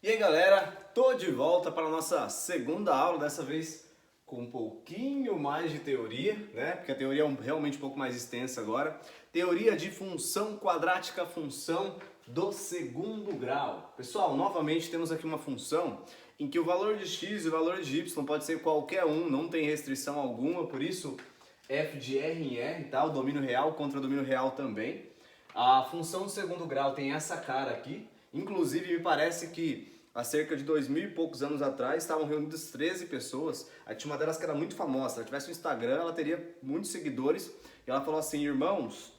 E aí galera, tô de volta para a nossa segunda aula, dessa vez com um pouquinho mais de teoria, né? Porque a teoria é realmente um pouco mais extensa agora. Teoria de função quadrática, função do segundo grau. Pessoal, novamente temos aqui uma função em que o valor de x e o valor de y pode ser qualquer um, não tem restrição alguma, por isso f de r em r, tá? O domínio real contra o domínio real também. A função do segundo grau tem essa cara aqui, inclusive me parece que há cerca de 2000 e poucos anos atrás, estavam reunidas 13 pessoas. Aí tinha uma delas que era muito famosa. Se ela tivesse um Instagram, ela teria muitos seguidores. E ela falou assim: irmãos,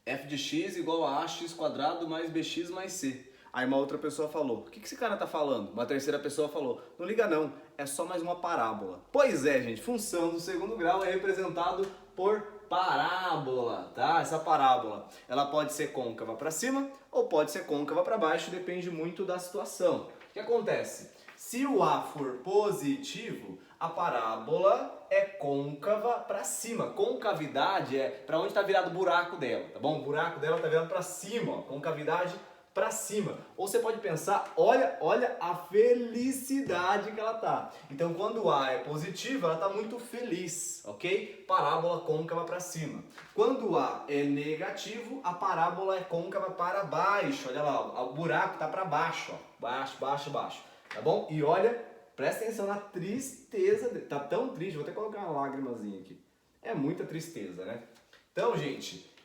f de x igual a ax quadrado mais bx mais c. Aí uma outra pessoa falou: o que esse cara tá falando? Uma terceira pessoa falou: não liga não, é só mais uma parábola. Pois é, gente, função do segundo grau é representado por parábola, tá? Essa parábola, ela pode ser côncava para cima ou pode ser côncava para baixo, depende muito da situação. O que acontece? Se o A for positivo, a parábola é côncava para cima. Concavidade é para onde está virado o buraco dela, tá bom? O buraco dela está virado para cima, ó. Concavidade para cima. Ou você pode pensar, olha a felicidade que ela tá. Então, quando o A é positivo, ela tá muito feliz, ok? Parábola côncava para cima. Quando o A é negativo, a parábola é côncava para baixo. Olha lá, o buraco tá para baixo, ó. Baixo, baixo, baixo. Tá bom? E olha, presta atenção na tristeza dele. Tá tão triste, vou até colocar uma lágrimazinha aqui. É muita tristeza, né? Então, gente,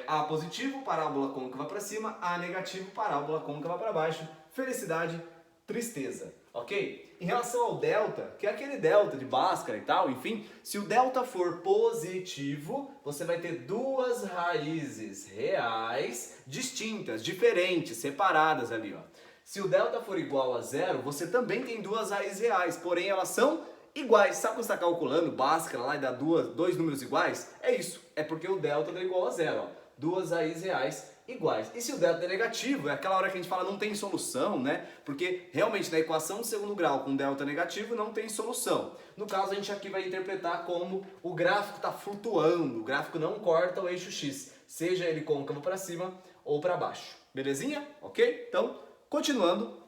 A positivo, parábola côncava para cima, A negativo, parábola côncava para baixo, felicidade, tristeza, ok? Em relação ao delta, que é aquele delta de Bhaskara e tal, enfim, se o delta for positivo, você vai ter duas raízes reais distintas, diferentes, separadas ali, ó. Se o delta for igual a zero, você também tem duas raízes reais, porém elas são iguais. Sabe quando você está calculando Bhaskara lá e dá dois números iguais? É isso, é porque o delta é igual a zero, ó. Duas raízes reais iguais. E se o delta é negativo, é aquela hora que a gente fala não tem solução, né? Porque realmente na equação de segundo grau com delta negativo não tem solução. No caso a gente aqui vai interpretar como o gráfico está flutuando, o gráfico não corta o eixo x, seja ele côncavo para cima ou para baixo. Belezinha? Ok? Então, continuando,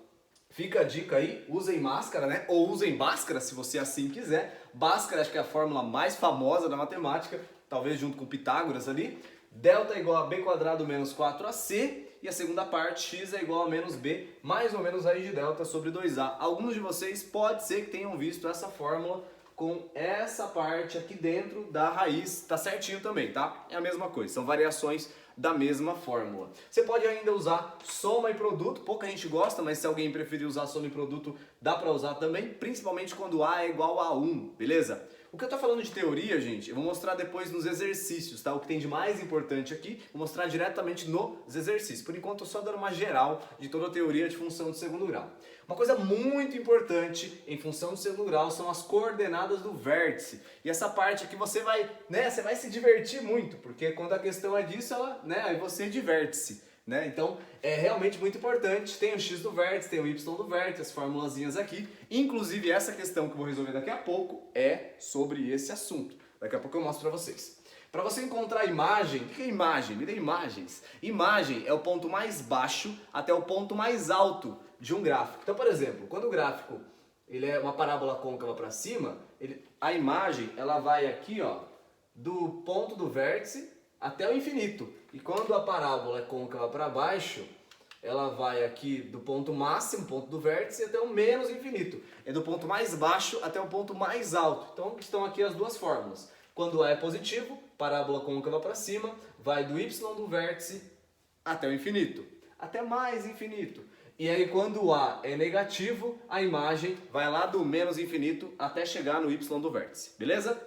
fica a dica aí, usem máscara, né? Ou usem Bhaskara, se você assim quiser. Bhaskara acho que é a fórmula mais famosa da matemática, talvez junto com Pitágoras ali. Delta é igual a b quadrado menos 4ac, e a segunda parte, x é igual a menos b, mais ou menos raiz de delta sobre 2a. Alguns de vocês pode ser que tenham visto essa fórmula com essa parte aqui dentro da raiz, tá certinho também, tá? É a mesma coisa, são variações da mesma fórmula. Você pode ainda usar soma e produto, pouca gente gosta, mas se alguém preferir usar soma e produto, dá para usar também, principalmente quando A é igual a 1, beleza? O que eu tô falando de teoria, gente, eu vou mostrar depois nos exercícios, tá? O que tem de mais importante aqui, vou mostrar diretamente nos exercícios. Por enquanto, eu tô só dando uma geral de toda a teoria de função de segundo grau. Uma coisa muito importante em função de segundo grau são as coordenadas do vértice. E essa parte aqui você vai, né, você vai se divertir muito, porque quando a questão é disso, ela, né, aí você diverte-se. Né? Então é realmente muito importante, tem o x do vértice, tem o y do vértice, as formulazinhas aqui, inclusive essa questão que eu vou resolver daqui a pouco é sobre esse assunto, daqui a pouco eu mostro para vocês. Para você encontrar a imagem, o que é imagem? Me dê imagens. Imagem é o ponto mais baixo até o ponto mais alto de um gráfico. Então, por exemplo, quando o gráfico ele é uma parábola côncava para cima, a imagem ela vai aqui, ó, do ponto do vértice até o infinito. E quando a parábola é côncava para baixo, ela vai aqui do ponto máximo, ponto do vértice, até o menos infinito. É do ponto mais baixo até o ponto mais alto. Então estão aqui as duas fórmulas. Quando A é positivo, parábola côncava para cima, vai do y do vértice até o infinito. Até mais infinito. E aí quando A é negativo, a imagem vai lá do menos infinito até chegar no y do vértice. Beleza?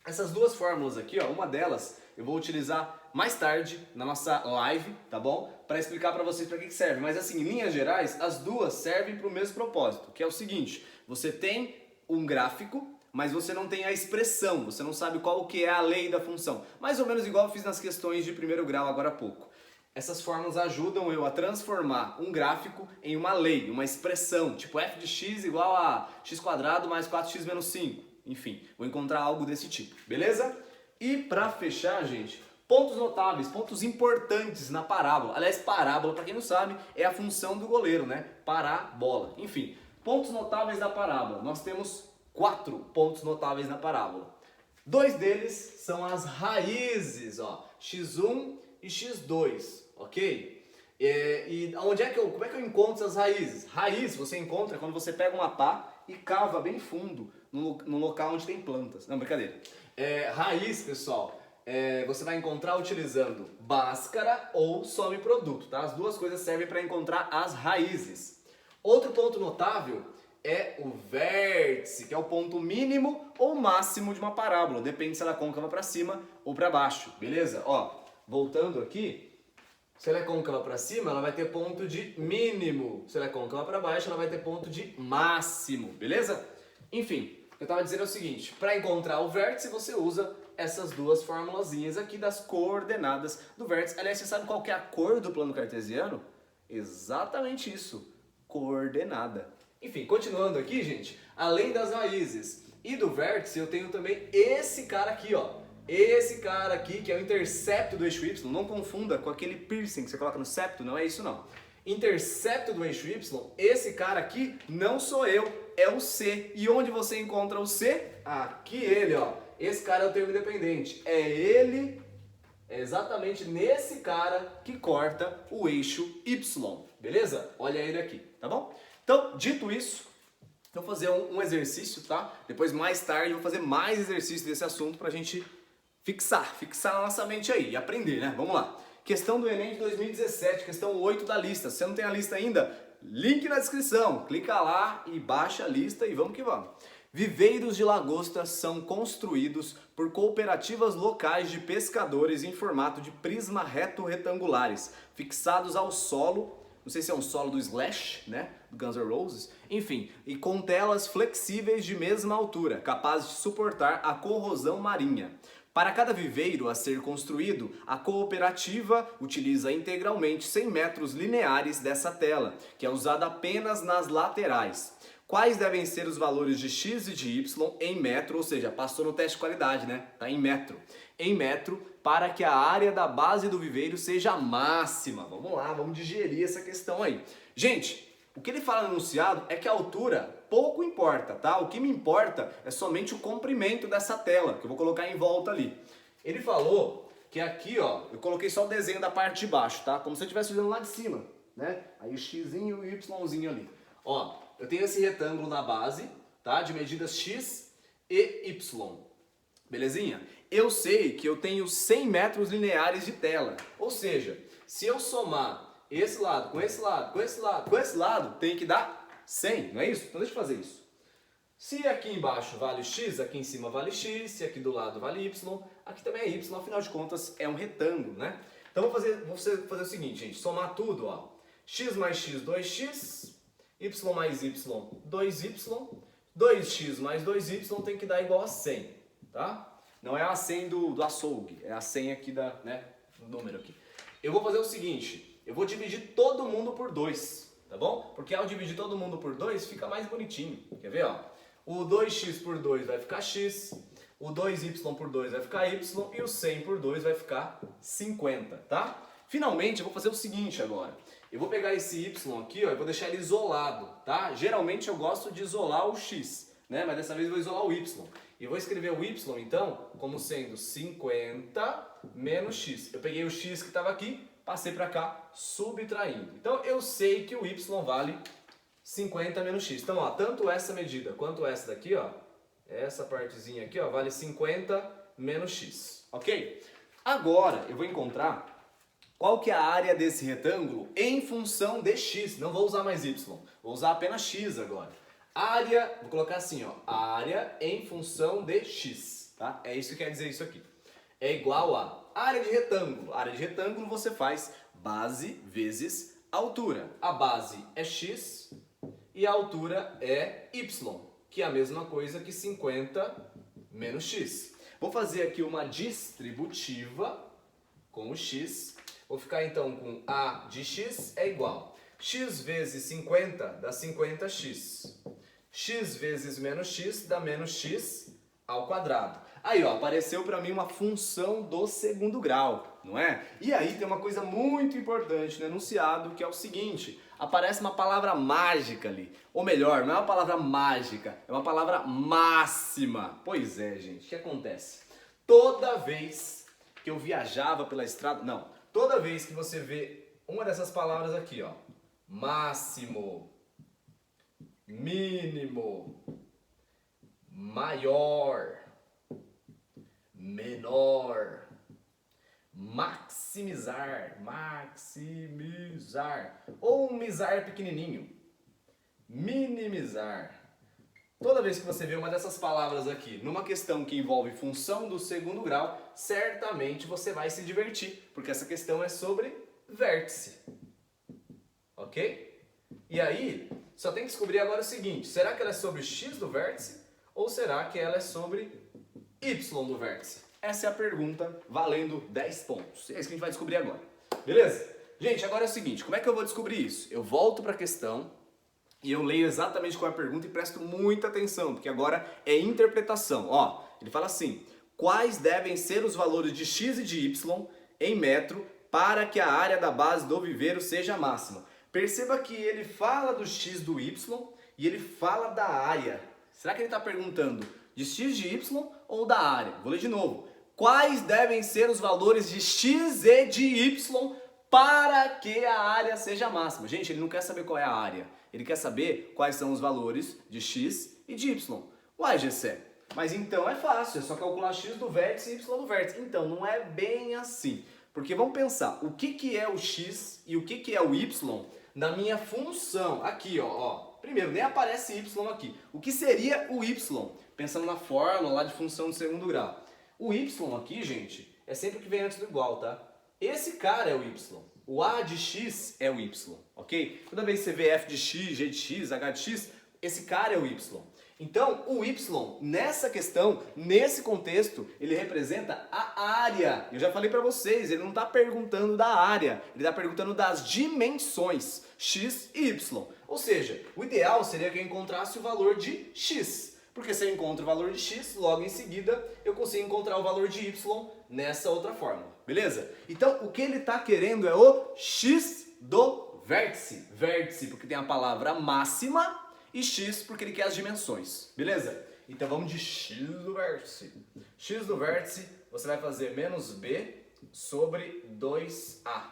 Essas duas fórmulas aqui, ó, uma delas eu vou utilizar mais tarde na nossa live, tá bom? Para explicar para vocês para que serve. Mas assim, em linhas gerais, as duas servem para o mesmo propósito, que é o seguinte: você tem um gráfico, mas você não tem a expressão, você não sabe qual que é a lei da função. Mais ou menos igual eu fiz nas questões de primeiro grau agora há pouco. Essas fórmulas ajudam eu a transformar um gráfico em uma lei, uma expressão, tipo f de x igual a x quadrado mais 4x menos 5. Enfim, vou encontrar algo desse tipo, beleza? E para fechar, gente, Pontos notáveis, pontos importantes na parábola. Aliás, parábola, para quem não sabe, é a função do goleiro, né? Parar a bola. Enfim, pontos notáveis da parábola. Nós temos 4 pontos notáveis na parábola. 2 deles são as raízes, ó, x1 e x2, ok? E onde é que como é que eu encontro essas raízes? Raiz você encontra quando você pega uma pá e cava bem fundo no local onde tem plantas. Não, brincadeira. Raiz, pessoal, você vai encontrar utilizando Bhaskara ou some-produto, tá? As duas coisas servem para encontrar as raízes. Outro ponto notável é o vértice, que é o ponto mínimo ou máximo de uma parábola, depende se ela é côncava para cima ou para baixo, beleza? Ó, voltando aqui, se ela é côncava para cima, ela vai ter ponto de mínimo, se ela é côncava para baixo, ela vai ter ponto de máximo, beleza? Enfim, o que eu estava dizendo é o seguinte, para encontrar o vértice você usa essas duas formulazinhas aqui das coordenadas do vértice. Aliás, você sabe qual que é a cor do plano cartesiano? Exatamente isso, coordenada. Enfim, continuando aqui, gente, além das raízes e do vértice, eu tenho também esse cara aqui, ó. Esse cara aqui, que é o intercepto do eixo Y. Não confunda com aquele piercing que você coloca no septo, não é isso não. Intercepto do eixo Y, esse cara aqui não sou eu, é o C. E onde você encontra o C? Aqui ele, ó. Esse cara é o termo independente. É ele, é exatamente nesse cara que corta o eixo Y. Beleza? Olha ele aqui, tá bom? Então, dito isso, eu vou fazer um exercício, tá? Depois, mais tarde, eu vou fazer mais exercícios desse assunto pra gente fixar na nossa mente aí e aprender, né? Vamos lá. Questão do Enem de 2017, questão 8 da lista. Se você não tem a lista ainda, link na descrição. Clica lá e baixa a lista e vamos que vamos. Viveiros de lagosta são construídos por cooperativas locais de pescadores em formato de prisma reto-retangulares, fixados ao solo, não sei se é um solo do Slash, né, do Guns N' Roses, enfim, e com telas flexíveis de mesma altura, capazes de suportar a corrosão marinha. Para cada viveiro a ser construído, a cooperativa utiliza integralmente 100 metros lineares dessa tela, que é usada apenas nas laterais. Quais devem ser os valores de x e de y em metro, ou seja, passou no teste de qualidade, né? Tá em metro. Em metro, para que a área da base do viveiro seja máxima. Vamos lá, vamos digerir essa questão aí. Gente, o que ele fala no enunciado é que a altura pouco importa, tá? O que me importa é somente o comprimento dessa tela, que eu vou colocar em volta ali. Ele falou que aqui, ó, eu coloquei só o desenho da parte de baixo, tá? Como se eu estivesse fazendo lá de cima, né? Aí o xzinho e o yzinho ali. Ó, eu tenho esse retângulo na base, tá? De medidas x e y. Belezinha? Eu sei que eu tenho 100 metros lineares de tela. Ou seja, se eu somar esse lado com esse lado, com esse lado, com esse lado, tem que dar 100, não é isso? Então deixa eu fazer isso. Se aqui embaixo vale x, aqui em cima vale x, se aqui do lado vale y, aqui também é y, afinal de contas é um retângulo, né? Então vou fazer o seguinte, gente, somar tudo, ó. X mais x, 2x, y mais y, 2y, 2x mais 2y tem que dar igual a 100, tá? Não é a 100 do açougue, é a 100 aqui do número aqui. Eu vou fazer o seguinte, eu vou dividir todo mundo por 2, tá bom? Porque ao dividir todo mundo por 2 fica mais bonitinho, quer ver, ó? O 2x por 2 vai ficar x, o 2y por 2 vai ficar y e o 100 por 2 vai ficar 50, tá? Finalmente, eu vou fazer o seguinte agora. Eu vou pegar esse y aqui, ó, e vou deixar ele isolado, tá? Geralmente eu gosto de isolar o x, né? Mas dessa vez eu vou isolar o y. E vou escrever o y, então, como sendo 50 menos x. Eu peguei o x que estava aqui, passei para cá, subtraindo. Então eu sei que o y vale 50 menos x. Então, ó, tanto essa medida quanto essa daqui, ó, essa partezinha aqui, ó, vale 50 menos x, ok? Agora eu vou encontrar qual que é a área desse retângulo em função de x. Não vou usar mais y, vou usar apenas x agora. Área, vou colocar assim, ó, área em função de x, tá? É isso que quer dizer isso aqui. É igual a área de retângulo. Área de retângulo você faz base vezes altura. A base é x e a altura é y, que é a mesma coisa que 50 menos x. Vou fazer aqui uma distributiva com o x. Vou ficar então com a de x é igual x vezes 50 dá 50x. X vezes menos x dá menos x ao quadrado. Aí, ó, apareceu para mim uma função do segundo grau, não é? E aí tem uma coisa muito importante no enunciado, que é o seguinte: aparece uma palavra mágica ali. Ou melhor, não é uma palavra mágica, é uma palavra máxima. Pois é, gente, o que acontece? Toda vez que eu viajava pela estrada... Não, toda vez que você vê uma dessas palavras aqui, ó. Máximo, mínimo, maior, menor, maximizar, ou um mizar pequenininho, minimizar. Toda vez que você vê uma dessas palavras aqui numa questão que envolve função do segundo grau, certamente você vai se divertir, porque essa questão é sobre vértice. Ok? E aí, só tem que descobrir agora o seguinte: será que ela é sobre x do vértice ou será que ela é sobre y do vértice? Essa é a pergunta valendo 10 pontos. É isso que a gente vai descobrir agora. Beleza? Gente, agora é o seguinte: como é que eu vou descobrir isso? Eu volto para a questão e eu leio exatamente qual é a pergunta e presto muita atenção, porque agora é interpretação. Ó, ele fala assim: quais devem ser os valores de x e de y em metro para que a área da base do viveiro seja máxima? Perceba que ele fala do x do y e ele fala da área. Será que ele está perguntando de x de y ou da área? Vou ler de novo. Quais devem ser os valores de x e de y para que a área seja máxima? Gente, ele não quer saber qual é a área. Ele quer saber quais são os valores de x e de y. Uai, Gessé, mas então é fácil. É só calcular x do vértice e y do vértice. Então, não é bem assim. Porque vamos pensar, o que é o x e o que é o y na minha função? Aqui, ó. Primeiro, nem aparece y aqui. O que seria o y? Pensando na fórmula lá de função de segundo grau. O y aqui, gente, é sempre o que vem antes do igual, tá? Esse cara é o y. O a de x é o y, ok? Toda vez que você vê f de x, g de x, h de x, esse cara é o y. Então, o y, nessa questão, nesse contexto, ele representa a área. Eu já falei para vocês, ele não está perguntando da área, ele está perguntando das dimensões, x e y. Ou seja, o ideal seria que eu encontrasse o valor de x. Porque se eu encontro o valor de x, logo em seguida eu consigo encontrar o valor de y nessa outra fórmula. Beleza? Então, o que ele está querendo é o x do vértice. Vértice, porque tem a palavra máxima, e x porque ele quer as dimensões, beleza? Então vamos de x do vértice. X do vértice, você vai fazer menos b sobre 2a.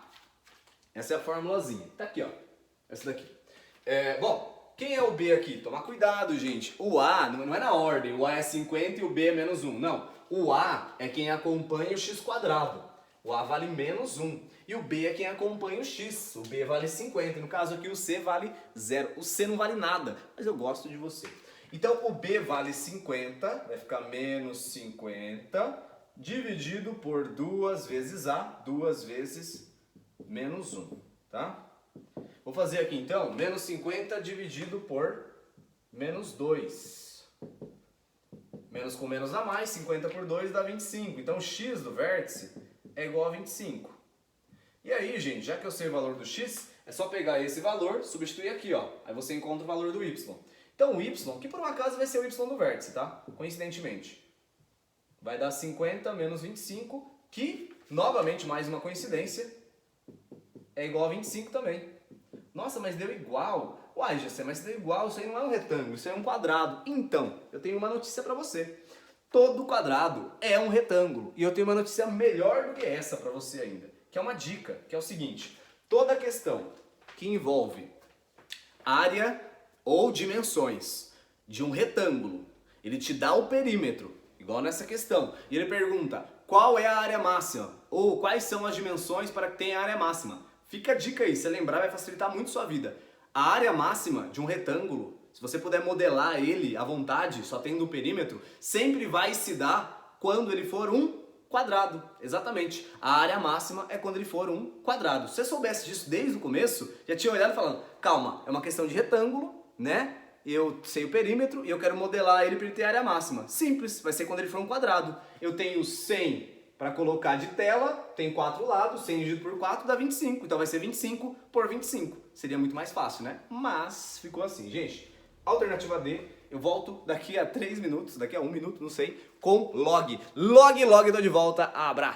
Essa é a formulazinha. Tá aqui, ó. Essa daqui. Bom, quem é o b aqui? Tomar cuidado, gente. O a não é na ordem. O a é 50 e o b é menos 1. Não. O a é quem acompanha o x quadrado. O a vale menos 1. E o b é quem acompanha o x. O b vale 50. No caso aqui o c vale 0. O c não vale nada, mas eu gosto de você. Então o b vale 50, vai ficar menos 50, dividido por 2 vezes a, 2 vezes menos 1. Tá? Vou fazer aqui então, menos 50 dividido por menos 2. Menos com menos dá mais, 50 por 2 dá 25. Então x do vértice é igual a 25. E aí, gente, já que eu sei o valor do x, é só pegar esse valor, substituir aqui, ó. Aí você encontra o valor do y. Então o y, que por um acaso vai ser o y do vértice, tá? Coincidentemente. Vai dar 50 menos 25, que, novamente, mais uma coincidência, é igual a 25 também. Nossa, mas deu igual. Uai, Gessé, mas se deu igual, isso aí não é um retângulo, isso é um quadrado. Então, eu tenho uma notícia para você. Todo quadrado é um retângulo. E eu tenho uma notícia melhor do que essa para você ainda. Que é uma dica, que é o seguinte: toda questão que envolve área ou dimensões de um retângulo, ele te dá o perímetro, igual nessa questão, e ele pergunta qual é a área máxima, ou quais são as dimensões para que tenha a área máxima. Fica a dica aí, se lembrar vai facilitar muito sua vida. A área máxima de um retângulo, se você puder modelar ele à vontade, só tendo o perímetro, sempre vai se dar quando ele for um quadrado, exatamente. A área máxima é quando ele for um quadrado. Se você soubesse disso desde o começo, já tinha olhado e falando, calma, é uma questão de retângulo, né? Eu sei o perímetro e eu quero modelar ele para ele ter área máxima. Simples, vai ser quando ele for um quadrado. Eu tenho 100 para colocar de tela, tem 4 lados, 100 dividido por 4 dá 25. Então vai ser 25 por 25. Seria muito mais fácil, né? Mas ficou assim, gente. Alternativa D, Eu volto daqui a 3 minutos, daqui a 1 minuto, não sei, com log. Log, tô de volta. Abraço!